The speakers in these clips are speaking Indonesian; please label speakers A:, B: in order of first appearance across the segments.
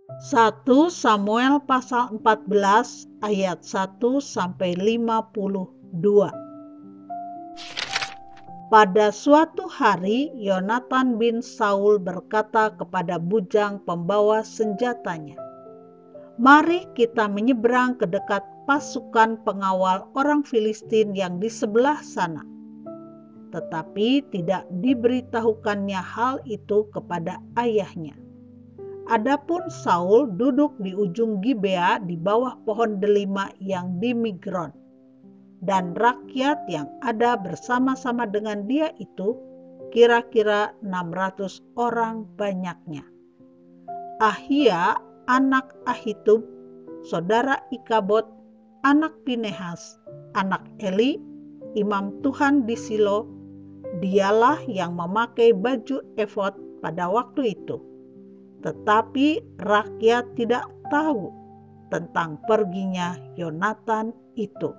A: 1 Samuel pasal 14 ayat 1 sampai 52. Pada suatu hari, Yonatan bin Saul berkata kepada bujang pembawa senjatanya, "Mari kita menyeberang ke dekat pasukan pengawal orang Filistin yang di sebelah sana." Tetapi tidak diberitahukannya hal itu kepada ayahnya. Adapun Saul duduk di ujung Gibea di bawah pohon delima yang di Migron. Dan rakyat yang ada bersama-sama dengan dia itu kira-kira 600 orang banyaknya. Ahia, anak Ahitub, saudara Ikabod, anak Pinehas, anak Eli, imam Tuhan di Silo, dialah yang memakai baju efod pada waktu itu. Tetapi rakyat tidak tahu tentang perginya Yonatan itu.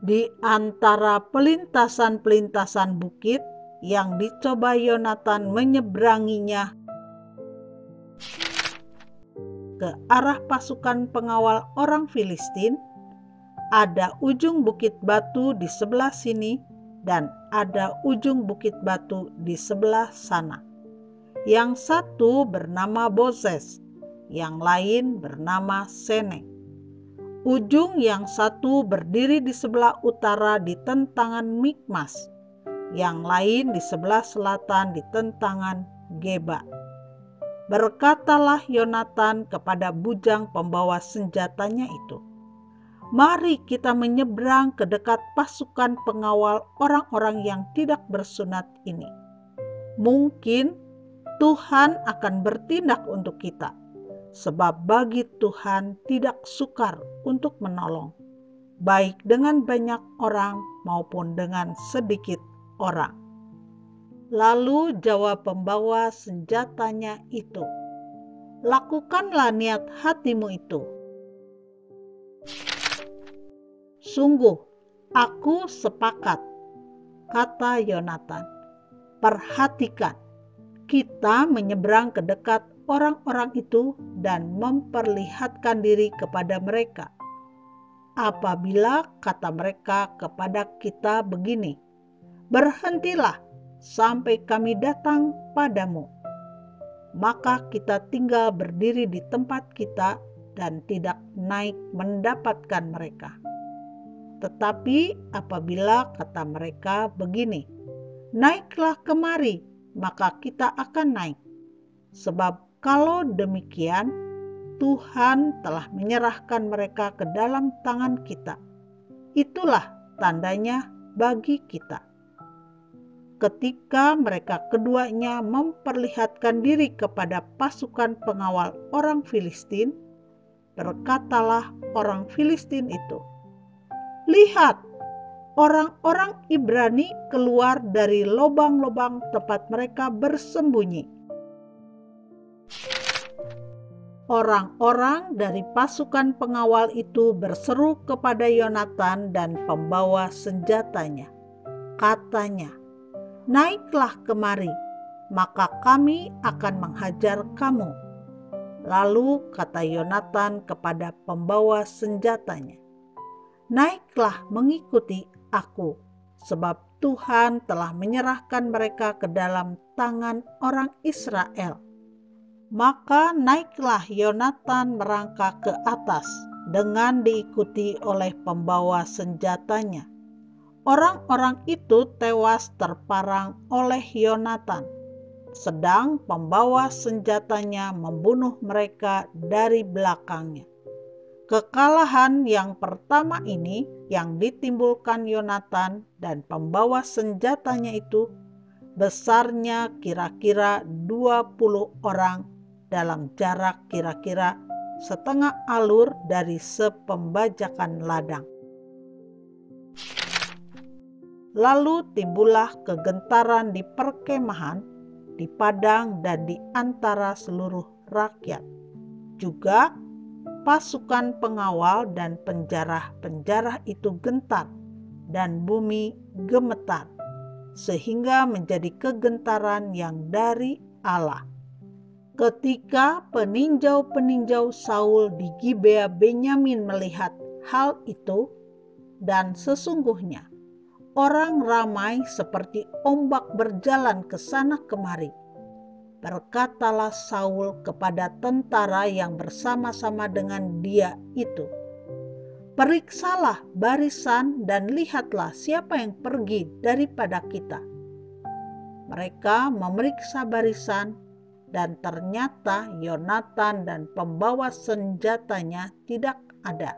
A: Di antara pelintasan-pelintasan bukit yang dicoba Yonatan menyeberanginya ke arah pasukan pengawal orang Filistin, ada ujung bukit batu di sebelah sini dan ada ujung bukit batu di sebelah sana. Yang satu bernama Bozez, yang lain bernama Sene. Ujung yang satu berdiri di sebelah utara di tentangan Mikmas, yang lain di sebelah selatan di tentangan Geba. Berkatalah Yonatan kepada bujang pembawa senjatanya itu, "Mari kita menyeberang ke dekat pasukan pengawal orang-orang yang tidak bersunat ini. Mungkin Tuhan akan bertindak untuk kita, sebab bagi Tuhan tidak sukar untuk menolong, baik dengan banyak orang maupun dengan sedikit orang." Lalu jawab pembawa senjatanya itu, "Lakukanlah niat hatimu itu. Sungguh, aku sepakat," kata Yonatan. "Perhatikan, kita menyeberang ke dekat orang-orang itu dan memperlihatkan diri kepada mereka. Apabila kata mereka kepada kita begini, 'Berhentilah sampai kami datang padamu,' maka kita tinggal berdiri di tempat kita dan tidak naik mendapatkan mereka. Tetapi apabila kata mereka begini, 'Naiklah kemari,' maka kita akan naik. Sebab kalau demikian, Tuhan telah menyerahkan mereka ke dalam tangan kita. Itulah tandanya bagi kita." Ketika mereka keduanya memperlihatkan diri kepada pasukan pengawal orang Filistin, berkatalah orang Filistin itu, "Lihat, orang-orang Ibrani keluar dari lobang-lobang tempat mereka bersembunyi." Orang-orang dari pasukan pengawal itu berseru kepada Yonatan dan pembawa senjatanya. Katanya, "Naiklah kemari, maka kami akan menghajar kamu." Lalu kata Yonatan kepada pembawa senjatanya, "Naiklah mengikuti aku, sebab Tuhan telah menyerahkan mereka ke dalam tangan orang Israel." Maka naiklah Yonatan merangkak ke atas dengan diikuti oleh pembawa senjatanya. Orang-orang itu tewas terparang oleh Yonatan, sedang pembawa senjatanya membunuh mereka dari belakangnya. Kekalahan yang pertama ini yang ditimbulkan Yonatan dan pembawa senjatanya itu besarnya kira-kira 20 orang dalam jarak kira-kira setengah alur dari sepembajakan ladang. Lalu timbullah kegentaran di perkemahan, di padang dan di antara seluruh rakyat. Juga pasukan pengawal dan penjarah-penjarah itu gentar dan bumi gemetar, sehingga menjadi kegentaran yang dari Allah. Ketika peninjau-peninjau Saul di Gibea Benyamin melihat hal itu, dan sesungguhnya orang ramai seperti ombak berjalan ke sana kemari, berkatalah Saul kepada tentara yang bersama-sama dengan dia itu, "Periksalah barisan dan lihatlah siapa yang pergi daripada kita." Mereka memeriksa barisan, dan ternyata Yonatan dan pembawa senjatanya tidak ada.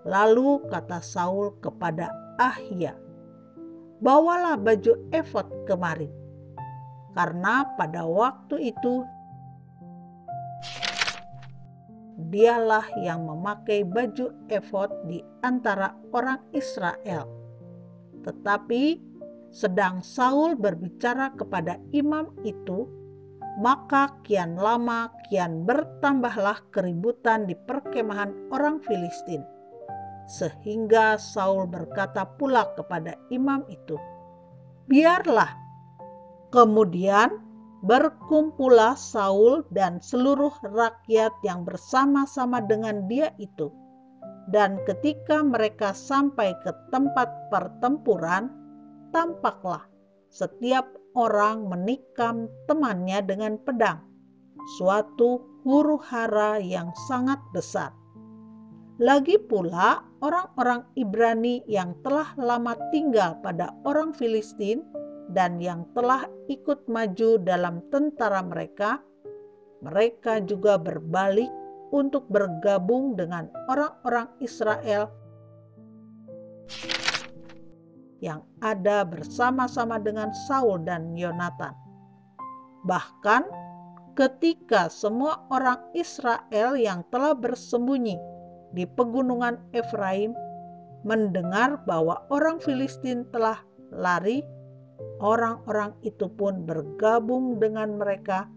A: Lalu kata Saul kepada Ahia, "Bawalah baju efod kemari." Karena pada waktu itu dialah yang memakai baju efod di antara orang Israel. Tetapi sedang Saul berbicara kepada imam itu, maka kian lama kian bertambahlah keributan di perkemahan orang Filistin. Sehingga Saul berkata pula kepada imam itu, "Biarlah." Kemudian berkumpullah Saul dan seluruh rakyat yang bersama-sama dengan dia itu. Dan ketika mereka sampai ke tempat pertempuran, tampaklah setiap orang menikam temannya dengan pedang, suatu huru-hara yang sangat besar. Lagi pula orang-orang Ibrani yang telah lama tinggal pada orang Filistin dan yang telah ikut maju dalam tentara mereka juga berbalik untuk bergabung dengan orang-orang Israel yang ada bersama-sama dengan Saul dan Yonatan. Bahkan ketika semua orang Israel yang telah bersembunyi di pegunungan Efraim mendengar bahwa orang Filistin telah lari, orang-orang itu pun bergabung dengan mereka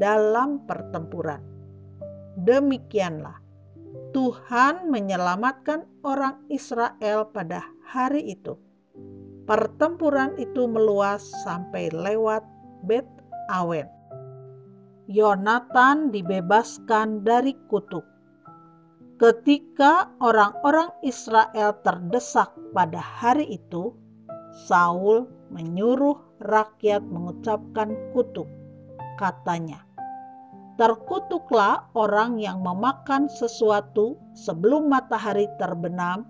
A: dalam pertempuran. Demikianlah Tuhan menyelamatkan orang Israel pada hari itu. Pertempuran itu meluas sampai lewat Bet Awen. Yonatan dibebaskan dari kutuk. Ketika orang-orang Israel terdesak pada hari itu, Saul menyuruh rakyat mengucapkan kutuk. Katanya, "Terkutuklah orang yang memakan sesuatu sebelum matahari terbenam,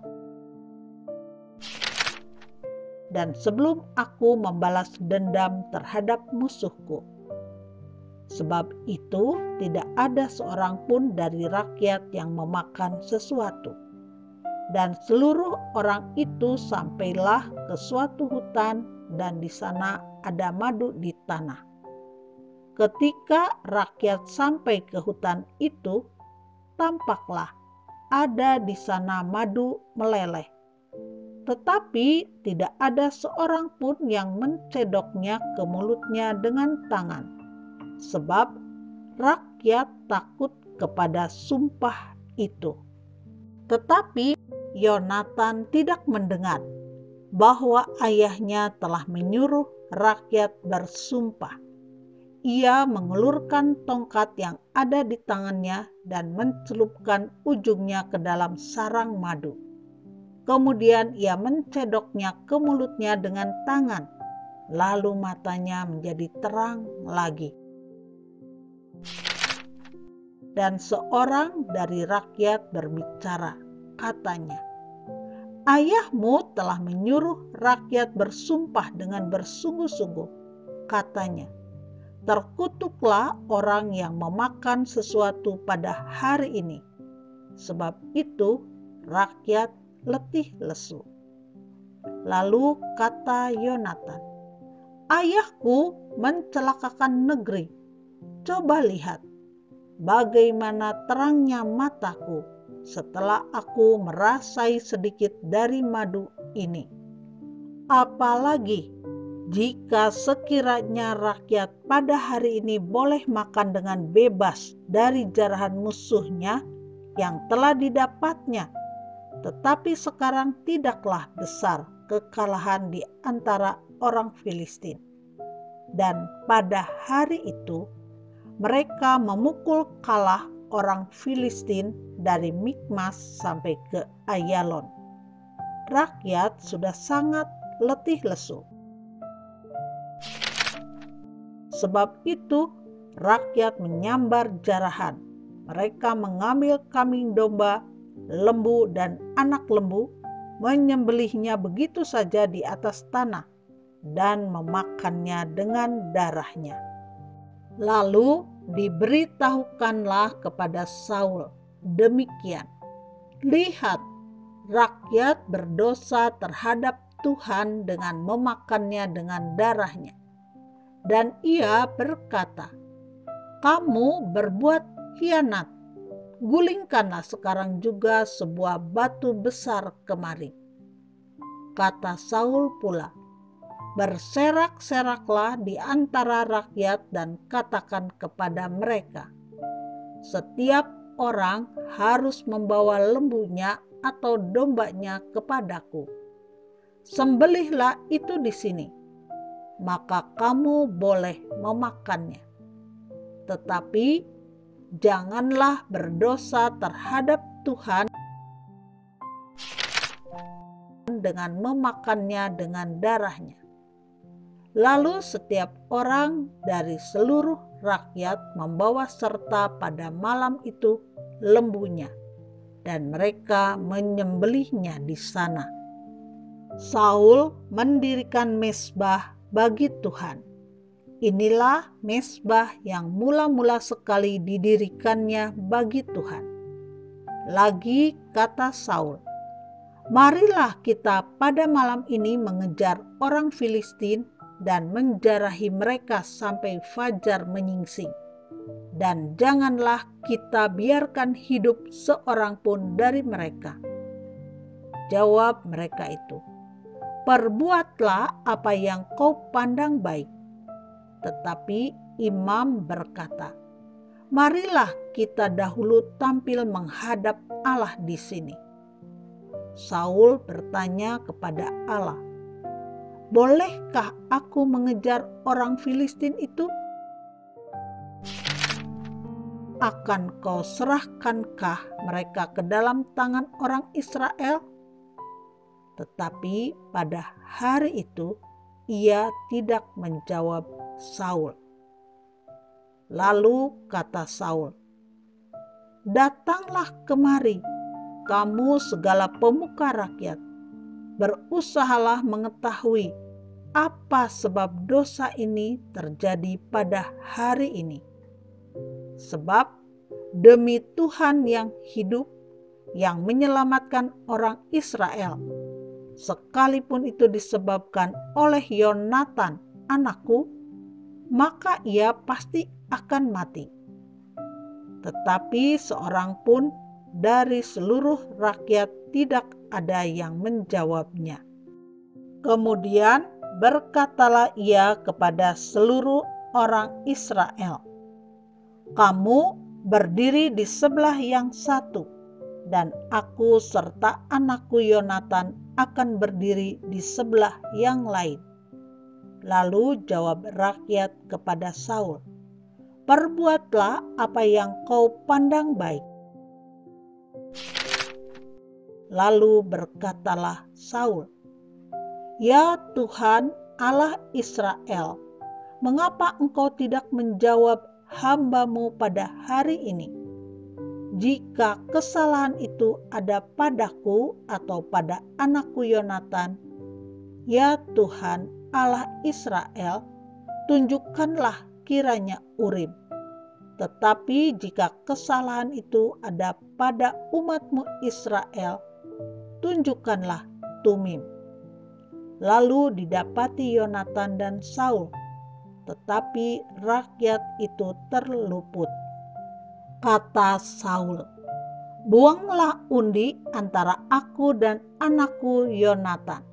A: dan sebelum aku membalas dendam terhadap musuhku." Sebab itu tidak ada seorang pun dari rakyat yang memakan sesuatu. Dan seluruh orang itu sampailah ke suatu hutan, dan di sana ada madu di tanah. Ketika rakyat sampai ke hutan itu, tampaklah ada di sana madu meleleh. Tetapi tidak ada seorang pun yang mencedoknya ke mulutnya dengan tangan, sebab rakyat takut kepada sumpah itu. Tetapi Yonatan tidak mendengar bahwa ayahnya telah menyuruh rakyat bersumpah. Ia mengelurkan tongkat yang ada di tangannya dan mencelupkan ujungnya ke dalam sarang madu. Kemudian ia mencedoknya ke mulutnya dengan tangan, lalu matanya menjadi terang lagi. Dan seorang dari rakyat berbicara, katanya, "Ayahmu telah menyuruh rakyat bersumpah dengan bersungguh-sungguh." Katanya, "Terkutuklah orang yang memakan sesuatu pada hari ini." Sebab itu rakyat letih lesu. Lalu kata Yonatan, "Ayahku mencelakakan negeri. Coba lihat bagaimana terangnya mataku setelah aku merasai sedikit dari madu ini. Apalagi jika sekiranya rakyat pada hari ini boleh makan dengan bebas dari jarahan musuhnya yang telah didapatnya, tetapi sekarang tidaklah besar kekalahan di antara orang Filistin. Dan pada hari itu mereka memukul kalah orang Filistin dari Mikmas sampai ke Ayalon. Rakyat sudah sangat letih lesu. Sebab itu rakyat menyambar jarahan. Mereka mengambil kambing domba, lembu dan anak lembu, menyembelihnya begitu saja di atas tanah dan memakannya dengan darahnya. Lalu diberitahukanlah kepada Saul demikian, "Lihat, rakyat berdosa terhadap Tuhan dengan memakannya dengan darahnya." Dan ia berkata, "Kamu berbuat khianat. Gulingkanlah sekarang juga sebuah batu besar kemari." Kata Saul pula, "Berserak-seraklah di antara rakyat dan katakan kepada mereka, setiap orang harus membawa lembunya atau dombanya kepadaku. Sembelihlah itu di sini, maka kamu boleh memakannya. Tetapi janganlah berdosa terhadap Tuhan dengan memakannya dengan darahnya." Lalu setiap orang dari seluruh rakyat membawa serta pada malam itu lembunya, dan mereka menyembelihnya di sana. Saul mendirikan mezbah bagi Tuhan. Inilah mezbah yang mula-mula sekali didirikannya bagi Tuhan. Lagi kata Saul, "Marilah kita pada malam ini mengejar orang Filistin dan menjarahi mereka sampai fajar menyingsing. Dan janganlah kita biarkan hidup seorang pun dari mereka." Jawab mereka itu, "Perbuatlah apa yang kau pandang baik." Tetapi imam berkata, "Marilah kita dahulu tampil menghadap Allah di sini." Saul bertanya kepada Allah, "Bolehkah aku mengejar orang Filistin itu? Akan kau serahkankah mereka ke dalam tangan orang Israel?" Tetapi pada hari itu ia tidak menjawab Saul. Lalu kata Saul, "Datanglah kemari, kamu segala pemuka rakyat. Berusahalah mengetahui apa sebab dosa ini terjadi pada hari ini. Sebab demi Tuhan yang hidup, yang menyelamatkan orang Israel, sekalipun itu disebabkan oleh Yonatan anakku, maka ia pasti akan mati." Tetapi seorang pun dari seluruh rakyat tidak ada yang menjawabnya. Kemudian berkatalah ia kepada seluruh orang Israel, "Kamu berdiri di sebelah yang satu, dan aku serta anakku Yonatan akan berdiri di sebelah yang lain." Lalu jawab rakyat kepada Saul, "Perbuatlah apa yang kau pandang baik." Lalu berkatalah Saul, "Ya Tuhan Allah Israel, mengapa engkau tidak menjawab hamba-Mu pada hari ini? Jika kesalahan itu ada padaku atau pada anakku Yonatan, ya Tuhan Allah Israel, tunjukkanlah kiranya Urim. Tetapi jika kesalahan itu ada pada umat-Mu Israel, tunjukkanlah Tumim." Lalu didapati Yonatan dan Saul, tetapi rakyat itu terluput. Kata Saul, "Buanglah undi antara aku dan anakku Yonatan."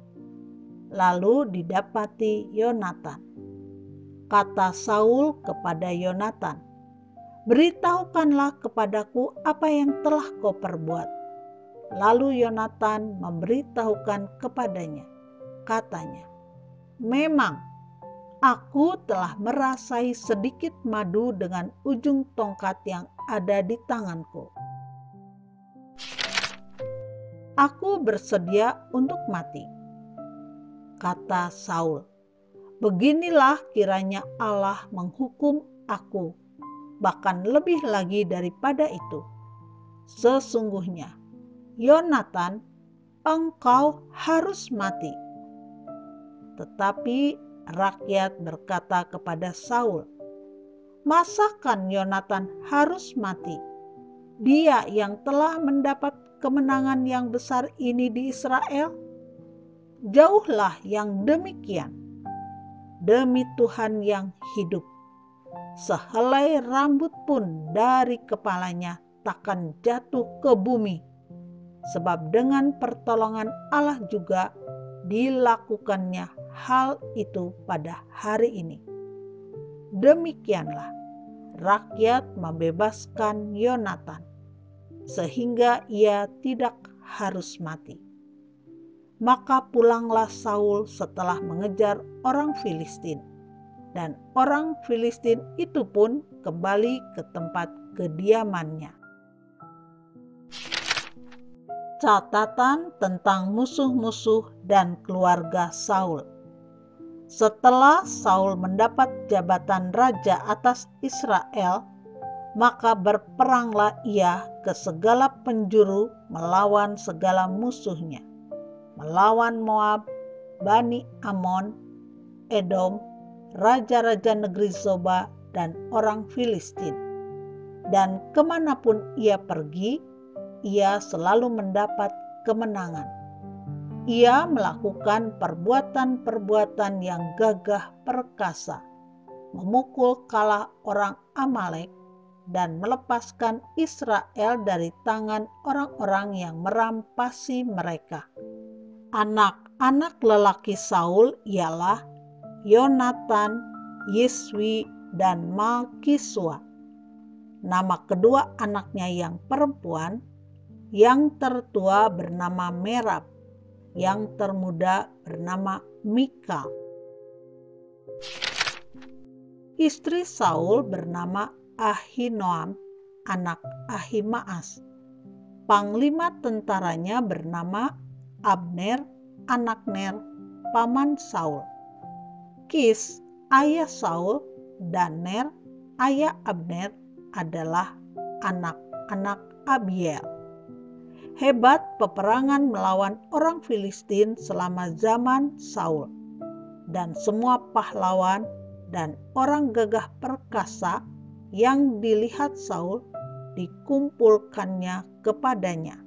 A: Lalu didapati Yonatan. Kata Saul kepada Yonatan, "Beritahukanlah kepadaku apa yang telah kau perbuat." Lalu Yonatan memberitahukan kepadanya. Katanya, "Memang Aku telah merasai sedikit madu dengan ujung tongkat yang ada di tanganku. Aku bersedia untuk mati, kata Saul. Beginilah kiranya Allah menghukum aku, bahkan lebih lagi daripada itu. Sesungguhnya, Yonatan, engkau harus mati. Tetapi rakyat berkata kepada Saul, masakan Yonatan harus mati? Dia yang telah mendapat kemenangan yang besar ini di Israel? Jauhlah yang demikian. Demi Tuhan yang hidup, sehelai rambut pun dari kepalanya takkan jatuh ke bumi, sebab dengan pertolongan Allah juga dilakukannya hal itu pada hari ini. Demikianlah rakyat membebaskan Yonatan, sehingga ia tidak harus mati. Maka pulanglah Saul setelah mengejar orang Filistin, dan orang Filistin itu pun kembali ke tempat kediamannya. Catatan tentang musuh-musuh dan keluarga Saul. Setelah Saul mendapat jabatan raja atas Israel, maka berperanglah ia ke segala penjuru melawan segala musuhnya, melawan Moab, Bani Amon, Edom, raja-raja negeri Zoba, dan orang Filistin. Dan kemanapun ia pergi, ia selalu mendapat kemenangan. Ia melakukan perbuatan-perbuatan yang gagah perkasa, memukul kalah orang Amalek, dan melepaskan Israel dari tangan orang-orang yang merampasi mereka. Anak-anak lelaki Saul ialah Yonatan, Yiswi, dan Malkisua. Nama kedua anaknya yang perempuan, yang tertua bernama Merab, yang termuda bernama Mikal. Istri Saul bernama Ahinoam, anak Ahimaas. Panglima tentaranya bernama Abner, anak Ner, paman Saul. Kis, ayah Saul, dan Ner, ayah Abner adalah anak-anak Abiel. Hebat peperangan melawan orang Filistin selama zaman Saul, dan semua pahlawan dan orang gagah perkasa yang dilihat Saul dikumpulkannya kepadanya.